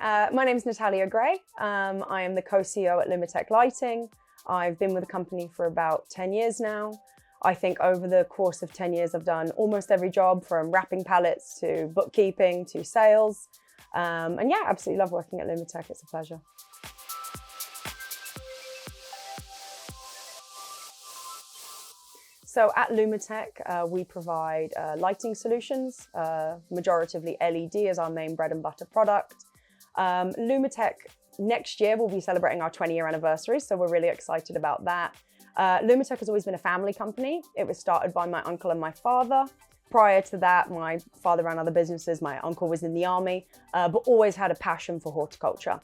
My name is Natalya Gray. I am the co-CEO at Lumatek Lighting. I've been with the company for about 10 years now. I think over the course of 10 years, I've done almost every job from wrapping pallets to bookkeeping to sales. And yeah, absolutely love working at Lumatek. It's a pleasure. So at Lumatek, we provide lighting solutions, majoritively LED is our main bread and butter product. Lumatek next year will be celebrating our 20-year anniversary, so we're really excited about that. Lumatek has always been a family company. It was started by my uncle and my father. Prior to that, my father ran other businesses, my uncle was in the army, but always had a passion for horticulture.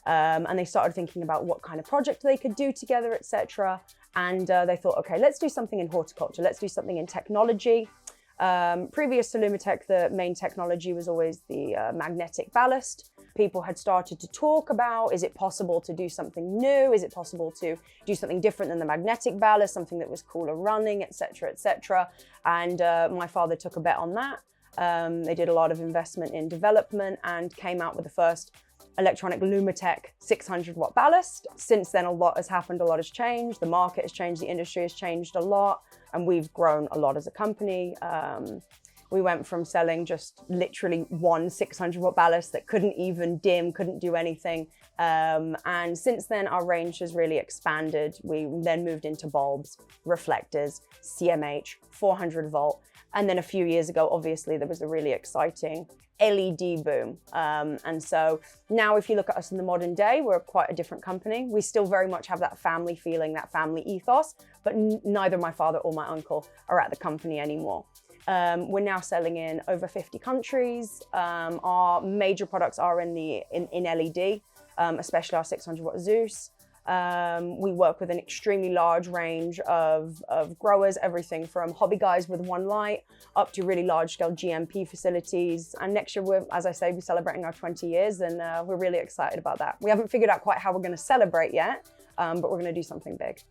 And they started thinking about what kind of project they could do together, etc. And they thought, okay, let's do something in horticulture. Let's do something in technology. Previous to Lumatek, the main technology was always the magnetic ballast. People had started to talk about, is it possible to do something new? Is it possible to do something different than the magnetic ballast, something that was cooler running, etc., etc. And my father took a bet on that. They did a lot of investment in development and came out with the first electronic Lumatek 600 watt ballast. Since then, a lot has happened, a lot has changed. The market has changed, the industry has changed a lot, and we've grown a lot as a company. We went from selling just literally one 600 watt ballast that couldn't even dim, couldn't do anything. And since then, our range has really expanded. We then moved into bulbs, reflectors, CMH, 400 volt. And then a few years ago, obviously, there was a really exciting LED boom. And so now if you look at us in the modern day, we're quite a different company. We still very much have that family feeling, that family ethos, but neither my father or my uncle are at the company anymore. We're now selling in over 50 countries. Our major products are in LED, especially our 600 watt Zeus. We work with an extremely large range of growers, everything from hobby guys with one light up to really large scale GMP facilities. And next year, as I say, we're celebrating our 20 years and we're really excited about that. We haven't figured out quite how we're going to celebrate yet, but we're going to do something big.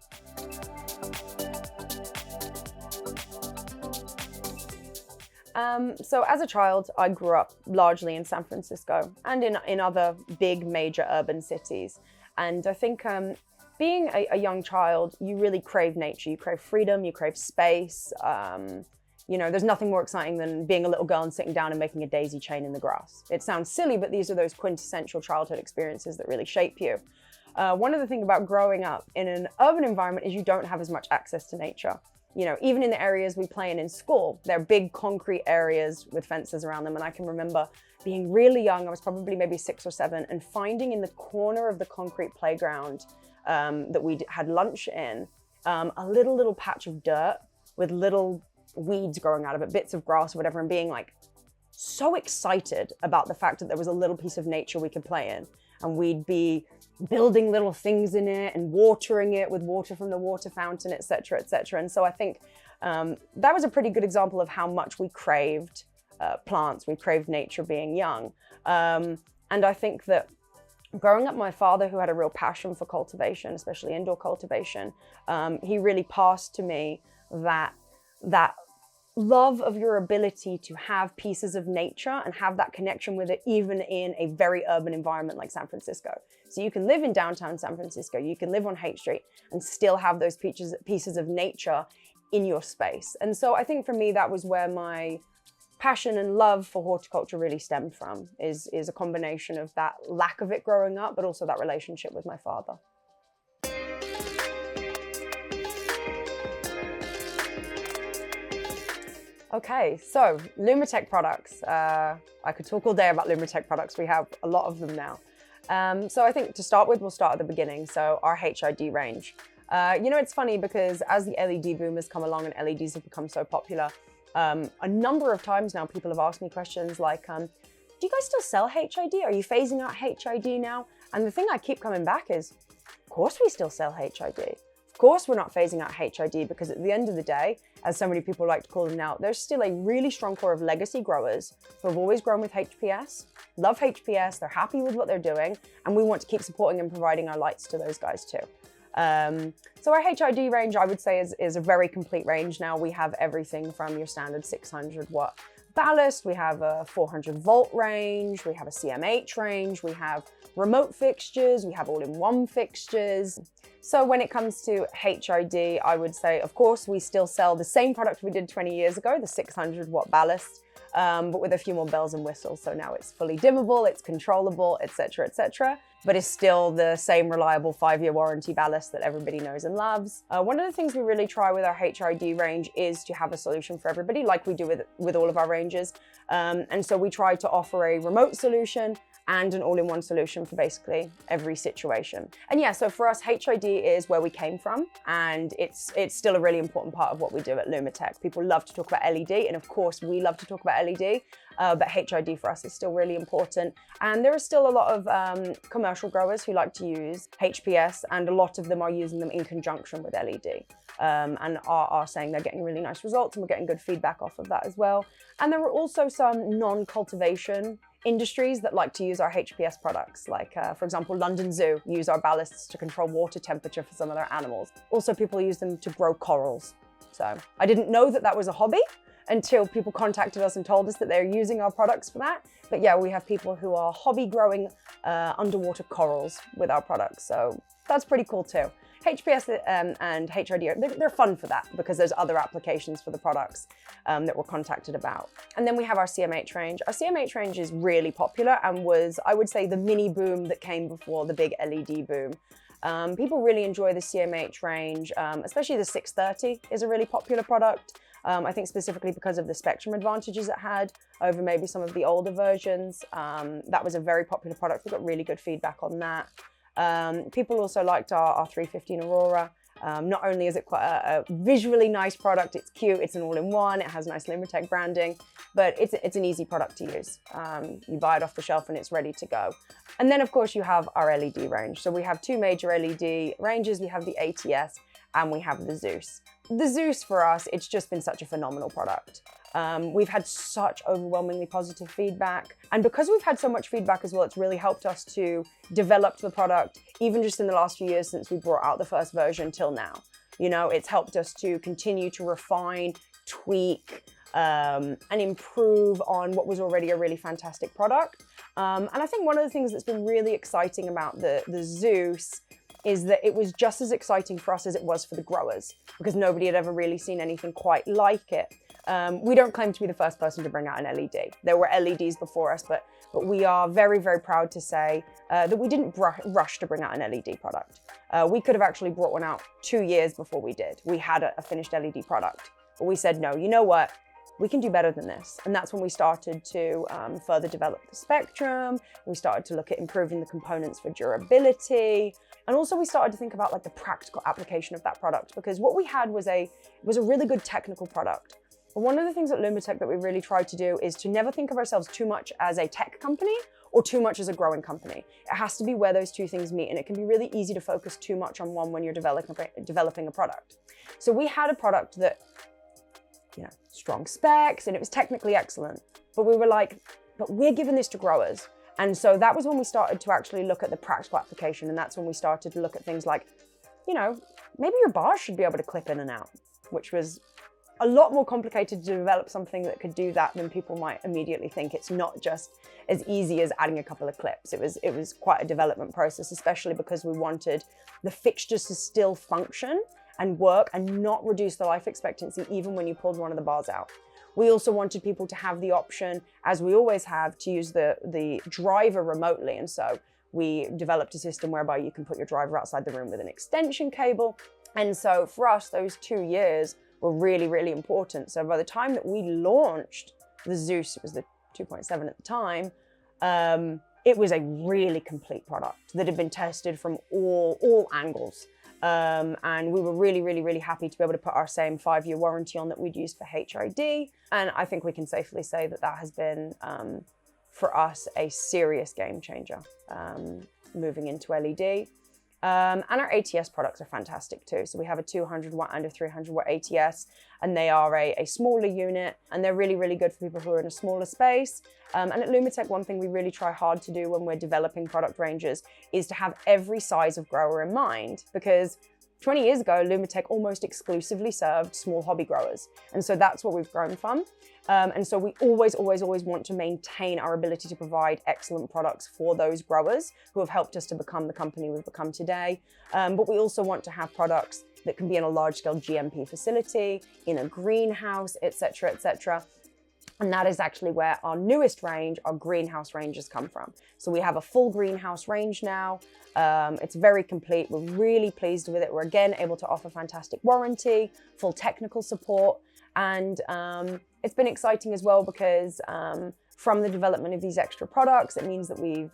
So as a child, I grew up largely in San Francisco and in other big major urban cities. And I think being a young child, you really crave nature. You crave freedom, you crave space. You know, there's nothing more exciting than being a little girl and sitting down and making a daisy chain in the grass. It sounds silly, but these are those quintessential childhood experiences that really shape you. One of the things about growing up in an urban environment is you don't have as much access to nature. You know, even in the areas we play in school, they're big concrete areas with fences around them. And I can remember being really young, I was probably maybe 6 or 7, and finding in the corner of the concrete playground that we had lunch in, a little patch of dirt with little weeds growing out of it, bits of grass or whatever, and being like so excited about the fact that there was a little piece of nature we could play in. And we'd be building little things in it and watering it with water from the water fountain, et cetera, et cetera. And so I think that was a pretty good example of how much we craved plants, we craved nature being young. And I think that growing up, my father, who had a real passion for cultivation, especially indoor cultivation, he really passed to me that love of your ability to have pieces of nature and have that connection with it, even in a very urban environment like San Francisco. So you can live in downtown San Francisco, you can live on Haight Street and still have those pieces of nature in your space. And so I think for me, that was where my passion and love for horticulture really stemmed from, is a combination of that lack of it growing up, but also that relationship with my father. Okay, so Lumatek products. I could talk all day about Lumatek products. We have a lot of them now. So I think to start with, we'll start at the beginning. So our HID range. You know, it's funny because as the LED boom has come along and LEDs have become so popular, a number of times now people have asked me questions like, do you guys still sell HID? Are you phasing out HID now? And the thing I keep coming back is, of course we still sell HID. Of course we're not phasing out HID, because at the end of the day, as so many people like to call them now, there's still a really strong core of legacy growers who have always grown with HPS, love HPS, they're happy with what they're doing, and we want to keep supporting and providing our lights to those guys too. So our HID range, I would say, is a very complete range now. We have everything from your standard 600 watt ballast, we have a 400-volt range, we have a CMH range, we have remote fixtures, we have all-in-one fixtures. So when it comes to HID, I would say, of course, we still sell the same product we did 20 years ago, the 600-watt ballast, but with a few more bells and whistles. So now it's fully dimmable, it's controllable, etc., etc. But it's still the same reliable 5-year warranty ballast that everybody knows and loves. One of the things we really try with our HID range is to have a solution for everybody, like we do with all of our ranges. And so we try to offer a remote solution and an all-in-one solution for basically every situation. And yeah, so for us, HID is where we came from, and it's still a really important part of what we do at Lumatek. People love to talk about LED, and of course we love to talk about LED, but HID for us is still really important. And there are still a lot of commercial growers who like to use HPS, and a lot of them are using them in conjunction with LED. And are saying they're getting really nice results, and we're getting good feedback off of that as well. And there are also some non-cultivation industries that like to use our HPS products, like for example, London Zoo use our ballasts to control water temperature for some of their animals. Also, people use them to grow corals. So I didn't know that that was a hobby until people contacted us and told us that they're using our products for that. But yeah, we have people who are hobby growing underwater corals with our products. So that's pretty cool too. HPS and HID, they're fun for that because there's other applications for the products that we're contacted about. And then we have our CMH range. Our CMH range is really popular and was, I would say, the mini boom that came before the big LED boom. People really enjoy the CMH range, especially the 630 is a really popular product. I think specifically because of the spectrum advantages it had over maybe some of the older versions. That was a very popular product. We got really good feedback on that. People also liked our 315 Aurora. Not only is it quite a visually nice product, it's cute, it's an all-in-one, it has nice Lumatek branding, but it's an easy product to use. You buy it off the shelf and it's ready to go. And then of course you have our LED range. So we have two major LED ranges. We have the ATS and we have the Zeus. The Zeus for us, it's just been such a phenomenal product. We've had such overwhelmingly positive feedback. And because we've had so much feedback as well, it's really helped us to develop the product, even just in the last few years since we brought out the first version till now. You know, it's helped us to continue to refine, tweak, and improve on what was already a really fantastic product. And I think one of the things that's been really exciting about the Zeus is that it was just as exciting for us as it was for the growers, because nobody had ever really seen anything quite like it. We don't claim to be the first person to bring out an LED. There were LEDs before us, but we are very, very proud to say that we didn't rush to bring out an LED product. We could have actually brought one out 2 years before we did. We had a finished LED product, but we said, no, you know what? We can do better than this. And that's when we started to further develop the spectrum. We started to look at improving the components for durability. And also we started to think about like the practical application of that product, because what we had was a really good technical product. But one of the things at Lumatek that we really tried to do is to never think of ourselves too much as a tech company or too much as a growing company. It has to be where those two things meet, and it can be really easy to focus too much on one when you're developing a product. So we had a product that, you know, strong specs, and it was technically excellent. But we were like, but we're giving this to growers. And so that was when we started to actually look at the practical application. And that's when we started to look at things like, you know, maybe your bars should be able to clip in and out, which was a lot more complicated to develop something that could do that than people might immediately think. It's not just as easy as adding a couple of clips. It was quite a development process, especially because we wanted the fixtures to still function and work and not reduce the life expectancy even when you pulled one of the bars out. We also wanted people to have the option, as we always have, to use the driver remotely. And so we developed a system whereby you can put your driver outside the room with an extension cable. And so for us, those 2 years were really, really important. So by the time that we launched the Zeus, it was the 2.7 at the time, it was a really complete product that had been tested from all angles. And we were really, really, really happy to be able to put our same 5-year warranty on that we'd used for HID. And I think we can safely say that that has been, for us, a serious game changer, moving into LED. And our ATS products are fantastic too. So we have a 200 watt and a 300 watt ATS, and they are a smaller unit, and they're really, really good for people who are in a smaller space. And at Lumatek, one thing we really try hard to do when we're developing product ranges is to have every size of grower in mind, because 20 years ago, Lumatek almost exclusively served small hobby growers. And so that's what we've grown from. And so we always want to maintain our ability to provide excellent products for those growers who have helped us to become the company we've become today. But we also want to have products that can be in a large-scale GMP facility, in a greenhouse, etc., etc. And that is actually where our newest range, our greenhouse ranges, come from. So we have a full greenhouse range now. It's very complete. We're really pleased with it. We're again able to offer fantastic warranty, full technical support. And it's been exciting as well because from the development of these extra products, it means that we've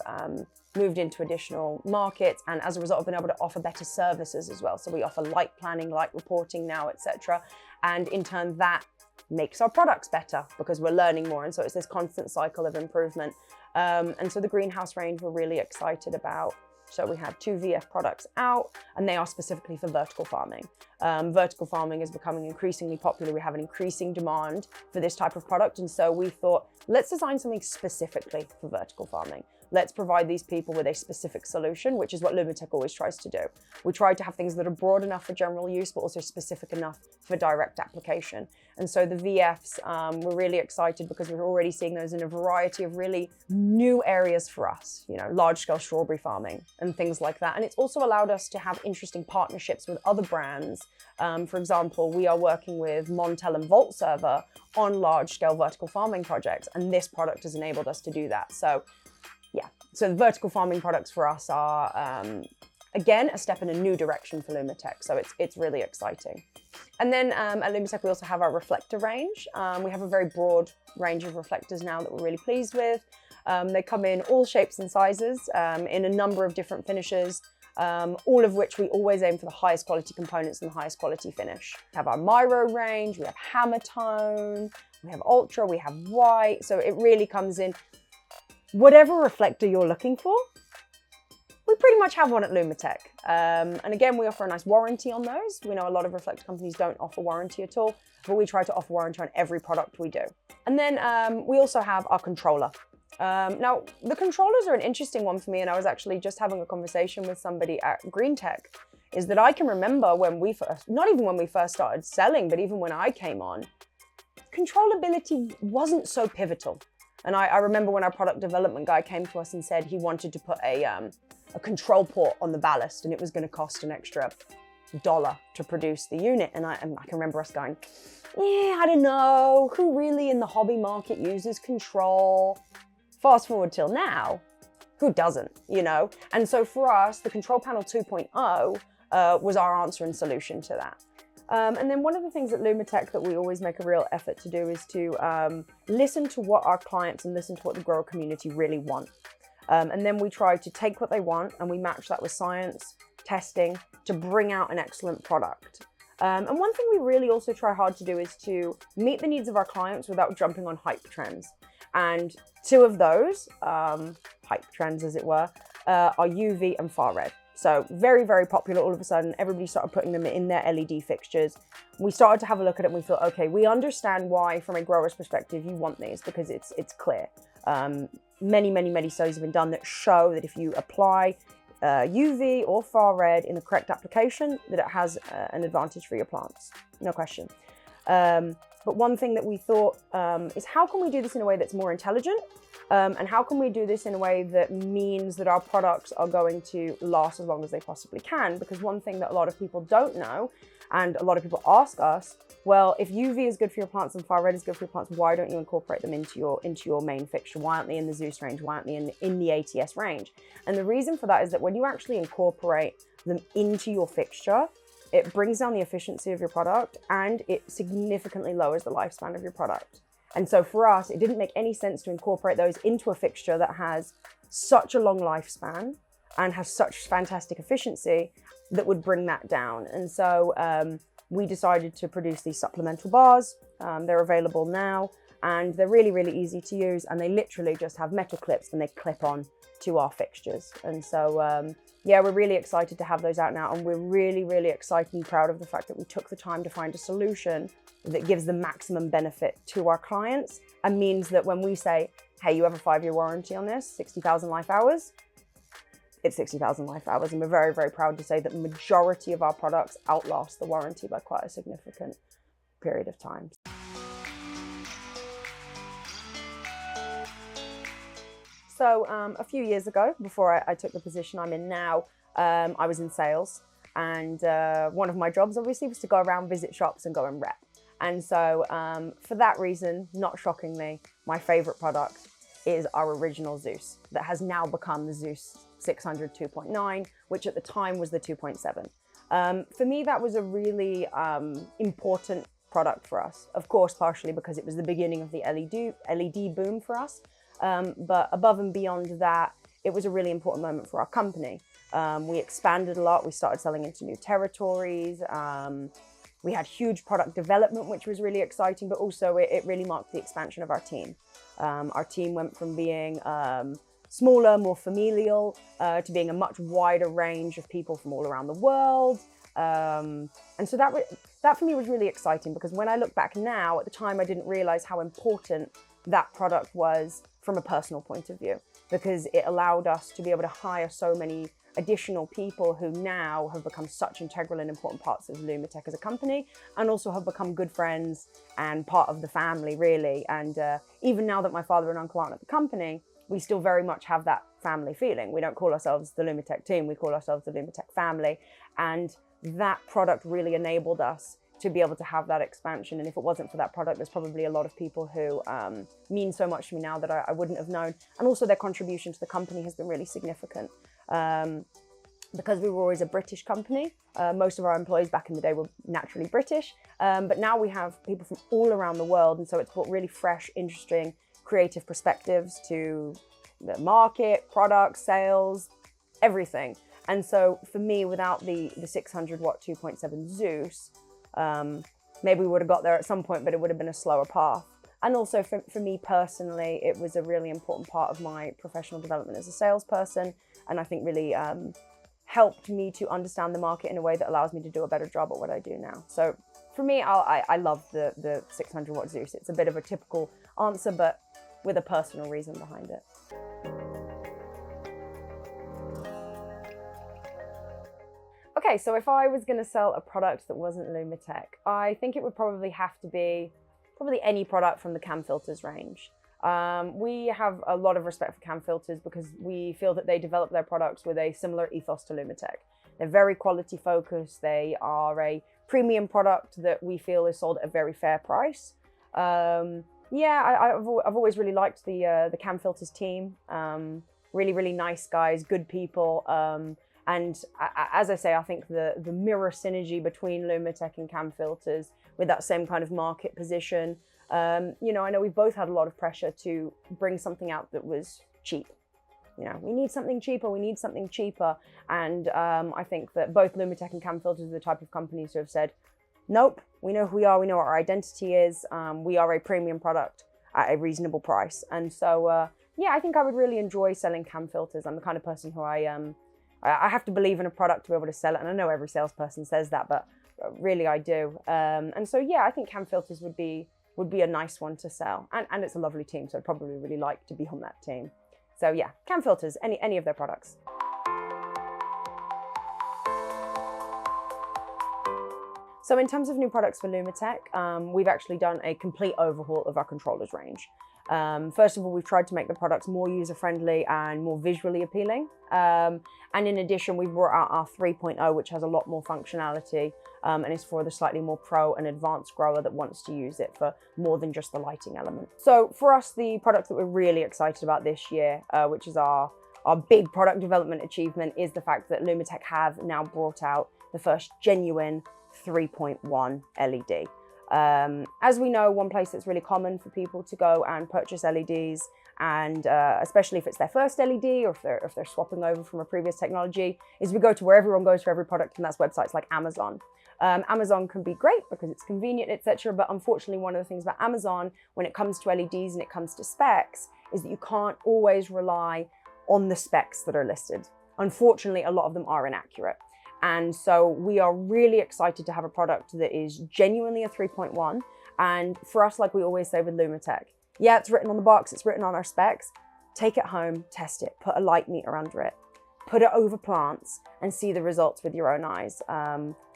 moved into additional markets, and as a result, I've been able to offer better services as well. So we offer light planning, light reporting now, etc. And in turn, that makes our products better because we're learning more. And so it's this constant cycle of improvement. And so the greenhouse range we're really excited about. So we have 2 VF products out, and they are specifically for vertical farming. Vertical farming is becoming increasingly popular. We have an increasing demand for this type of product. And so we thought, let's design something specifically for vertical farming. Let's provide these people with a specific solution, which is what Lumatek always tries to do. We try to have things that are broad enough for general use, but also specific enough for direct application. And so the VFs, we're really excited because we're already seeing those in a variety of really new areas for us, you know, large-scale strawberry farming and things like that. And it's also allowed us to have interesting partnerships with other brands. For example, we are working with Montel and Volt Server on large-scale vertical farming projects, and this product has enabled us to do that. So yeah, so the vertical farming products for us are, again, a step in a new direction for Lumatek. So it's really exciting. And then at Lumatek, we also have our reflector range. We have a very broad range of reflectors now that we're really pleased with. They come in all shapes and sizes, in a number of different finishes, all of which we always aim for the highest quality components and the highest quality finish. We have our Miro range, we have Hammer Tone, we have Ultra, we have White. So it really comes in whatever reflector you're looking for. We pretty much have one at Lumatek. And again, we offer a nice warranty on those. We know a lot of reflector companies don't offer warranty at all, but we try to offer warranty on every product we do. And then we also have our controller. Now, the controllers are an interesting one for me, and I was actually just having a conversation with somebody at GreenTech, is that I can remember when we first, not even when we first started selling, but even when I came on, controllability wasn't so pivotal. And I remember when our product development guy came to us and said he wanted to put a control port on the ballast, and it was going to cost an extra $1 to produce the unit. And I can remember us going, yeah, I don't know, who really in the hobby market uses control? Fast forward till now, who doesn't, you know? And so for us, the Control Panel 2.0 was our answer and solution to that. And then one of the things at Lumatek that we always make a real effort to do is to listen to what our clients and listen to what the grower community really want. And then we try to take what they want and we match that with science, testing, to bring out an excellent product. And one thing we really also try hard to do is to meet the needs of our clients without jumping on hype trends. And 2 of those, hype trends as it were, are UV and far red. So very, very popular all of a sudden. Everybody started putting them in their LED fixtures. We started to have a look at it and we thought, okay, we understand why from a grower's perspective you want these, because it's clear. Many studies have been done that show that if you apply UV or far red in the correct application, that it has an advantage for your plants, no question. But one thing that we thought is how can we do this in a way that's more intelligent? And how can we do this in a way that means that our products are going to last as long as they possibly can? Because one thing that a lot of people don't know, and a lot of people ask us, well, if UV is good for your plants and far red is good for your plants, why don't you incorporate them into your main fixture? Why aren't they in the Zeus range? Why aren't they in the ATS range? And the reason for that is that when you actually incorporate them into your fixture, it brings down the efficiency of your product and it significantly lowers the lifespan of your product. And so for us, it didn't make any sense to incorporate those into a fixture that has such a long lifespan and has such fantastic efficiency that would bring that down. And so we decided to produce these supplemental bars. They're available now and they're really, really easy to use. And they literally just have metal clips and they clip on to our fixtures. And so, yeah, we're really excited to have those out now. And we're really, really excited and proud of the fact that we took the time to find a solution that gives the maximum benefit to our clients and means that when we say, hey, you have a 5-year warranty on this, 60,000 life hours, it's 60,000 life hours. And we're very, very proud to say that the majority of our products outlast the warranty by quite a significant period of time. So a few years ago, before I took the position I'm in now, I was in sales. And one of my jobs obviously was to go around, visit shops and go and rep. And so for that reason, not shockingly, my favorite product is our original Zeus that has now become the Zeus 600 2.9, which at the time was the 2.7. For me, that was a really important product for us. Of course, partially because it was the beginning of the LED boom for us. But above and beyond that, it was a really important moment for our company. We expanded a lot. We started selling into new territories. We had huge product development, which was really exciting, but also it really marked the expansion of our team. Our team went from being smaller, more familial, to being a much wider range of people from all around the world. And so that for me was really exciting, because when I look back now, at the time I didn't realize how important that product was from a personal point of view, because it allowed us to be able to hire so many additional people who now have become such integral and important parts of Lumatek as a company, and also have become good friends and part of the family, really. And even now that my father and uncle aren't at the company, we still very much have that family feeling. We don't call ourselves the Lumatek team, we call ourselves the Lumatek family. And that product really enabled us to be able to have that expansion. And if it wasn't for that product, there's probably a lot of people who mean so much to me now that I wouldn't have known. And also their contribution to the company has been really significant. Because we were always a British company, most of our employees back in the day were naturally British, but now we have people from all around the world, and so it's brought really fresh, interesting, creative perspectives to the market, products, sales, everything. And so for me, without the 600 watt 2.7 Zeus, maybe we would have got there at some point, but it would have been a slower path. And also for me personally, it was a really important part of my professional development as a salesperson, and I think really helped me to understand the market in a way that allows me to do a better job at what I do now. So for me, I love the 600 watt Zeus. It's a bit of a typical answer, but with a personal reason behind it. Okay, so if I was going to sell a product that wasn't Lumatek, I think it would probably have to be any product from the cam filters range. We have a lot of respect for cam filters because we feel that they develop their products with a similar ethos to Lumatek. They're very quality focused. They are a premium product that we feel is sold at a very fair price. I've always really liked the cam filters team. Really, really nice guys, good people. And as I say, I think the mirror synergy between Lumatek and cam filters with that same kind of market position. I know we've both had a lot of pressure to bring something out that was cheap. We need something cheaper, And I think that both Lumatek and cam filters are the type of companies who have said, nope, we know who we are, we know what our identity is. We are a premium product at a reasonable price. And so, I think I would really enjoy selling cam filters. I'm the kind of person who I have to believe in a product to be able to sell it. And I know every salesperson says that, but really I do. And so, I think cam filters would be a nice one to sell. And it's a lovely team, so I'd probably really like to be on that team. So cam filters, any of their products. So in terms of new products for Lumatek, we've actually done a complete overhaul of our controllers range. First of all, we've tried to make the products more user-friendly and more visually appealing. And in addition, we've brought out our 3.0, which has a lot more functionality and is for the slightly more pro and advanced grower that wants to use it for more than just the lighting element. So for us, the product that we're really excited about this year, which is our big product development achievement, is the fact that Lumatek have now brought out the first genuine 3.1 LED. As we know, one place that's really common for people to go and purchase LEDs, and especially if it's their first LED or if they're swapping over from a previous technology, is we go to where everyone goes for every product, and that's websites like Amazon. Amazon can be great because it's convenient, etc. But unfortunately, one of the things about Amazon when it comes to LEDs and it comes to specs is that you can't always rely on the specs that are listed. Unfortunately, a lot of them are inaccurate. And so we are really excited to have a product that is genuinely a 3.1. And for us, like we always say with Lumatek, it's written on the box, it's written on our specs. Take it home, test it, put a light meter under it. put it over plants and see the results with your own eyes.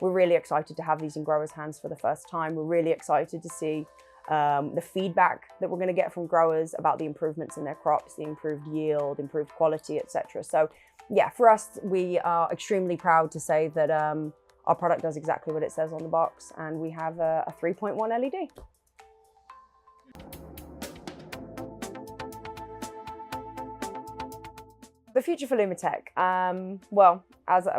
We're really excited to have these in growers' hands for the first time. We're really excited to see the feedback that we're going to get from growers about the improvements in their crops, the improved yield, improved quality, etc. So yeah, for us, we are extremely proud to say that our product does exactly what it says on the box, and we have a 3.1 LED. The future for Lumatek, well,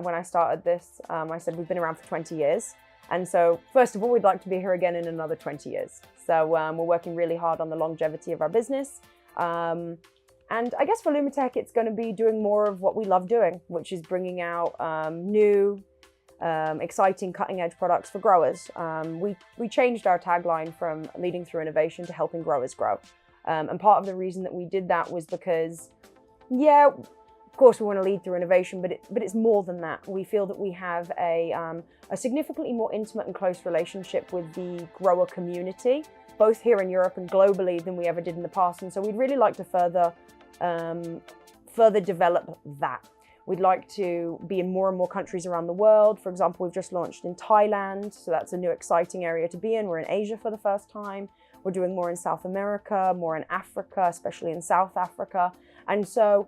when I started this, I said we've been around for 20 years. And so, first of all, we'd like to be here again in another 20 years. So we're working really hard on the longevity of our business. And I guess for Lumatek, it's going to be doing more of what we love doing, which is bringing out new, exciting, cutting-edge products for growers. We changed our tagline from leading through innovation to helping growers grow. And part of the reason that we did that was because, yeah, of course we want to lead through innovation, but it's more than that. We feel that we have a significantly more intimate and close relationship with the grower community, both here in Europe and globally, than we ever did in the past. And so we'd really like to further develop that. We'd like to be in more and more countries around the world. For example, we've just launched in Thailand, so that's a new exciting area to be in. We're in Asia for the first time. We're doing more in South America, more in Africa, especially in South Africa. And so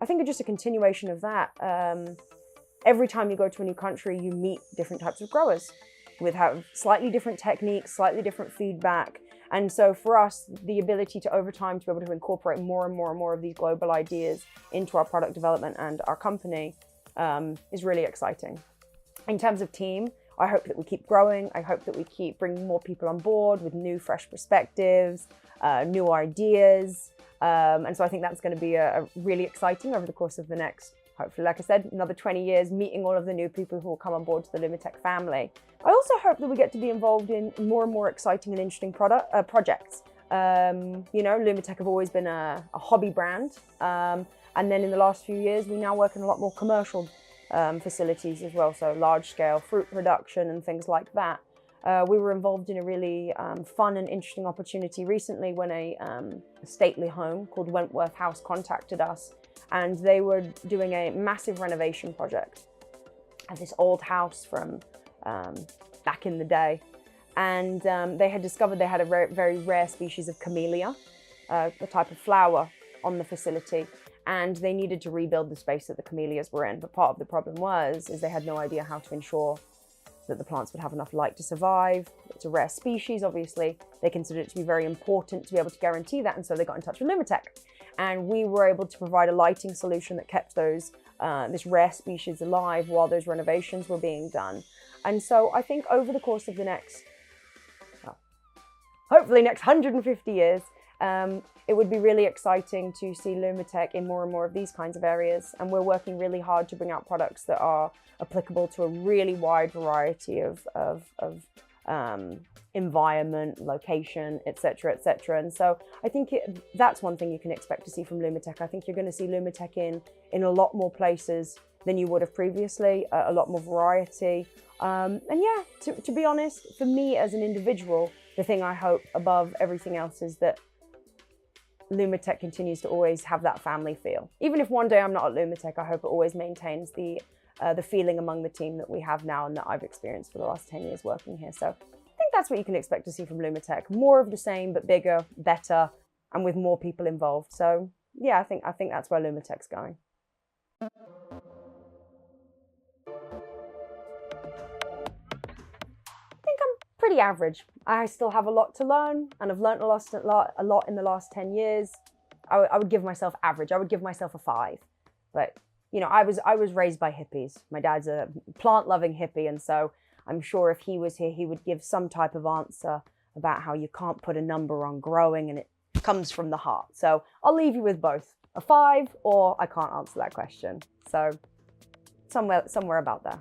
I think it's just a continuation of that. Every time you go to a new country, you meet different types of growers with slightly different techniques, slightly different feedback. And so for us, the ability to, over time, to be able to incorporate more and more and more of these global ideas into our product development and our company is really exciting. In terms of team, I hope that we keep growing. I hope that we keep bringing more people on board with new, fresh perspectives, new ideas. And so I think that's going to be a really exciting over the course of the next, hopefully, like I said, another 20 years, meeting all of the new people who will come on board to the Lumatek family. I also hope that we get to be involved in more and more exciting and interesting projects. You know, Lumatek have always been a hobby brand. And then in the last few years, we now work in a lot more commercial facilities as well. So large scale fruit production and things like that. We were involved in a really fun and interesting opportunity recently when a stately home called Wentworth House contacted us, and they were doing a massive renovation project at this old house from back in the day. And they had discovered they had a very rare species of camellia, a type of flower, on the facility. And they needed to rebuild the space that the camellias were in. But part of the problem is they had no idea how to ensure that the plants would have enough light to survive. It's a rare species, obviously. They considered it to be very important to be able to guarantee that, and so they got in touch with Lumatek. And we were able to provide a lighting solution that kept this rare species alive while those renovations were being done. And so I think over the course of the next, well, hopefully next 150 years, it would be really exciting to see Lumatek in more and more of these kinds of areas. And we're working really hard to bring out products that are applicable to a really wide variety of environment, location, etc., etc. And so I think that's one thing you can expect to see from Lumatek. I think you're going to see Lumatek in a lot more places than you would have previously, a lot more variety. And yeah, to be honest, for me as an individual, the thing I hope above everything else is that Lumatek continues to always have that family feel. Even if one day I'm not at Lumatek, I hope it always maintains the feeling among the team that we have now and that I've experienced for the last 10 years working here. So I think that's what you can expect to see from Lumatek. More of the same, but bigger, better, and with more people involved. So yeah, I think that's where Lumatek's going. I think I'm pretty average. I still have a lot to learn, and I've learned a lot in the last 10 years. I would give myself average. I would give myself a 5. But you know, I was raised by hippies. My dad's a plant-loving hippie, and so I'm sure if he was here, he would give some type of answer about how you can't put a number on growing and it comes from the heart. So I'll leave you with both, a 5 or I can't answer that question. So somewhere about there.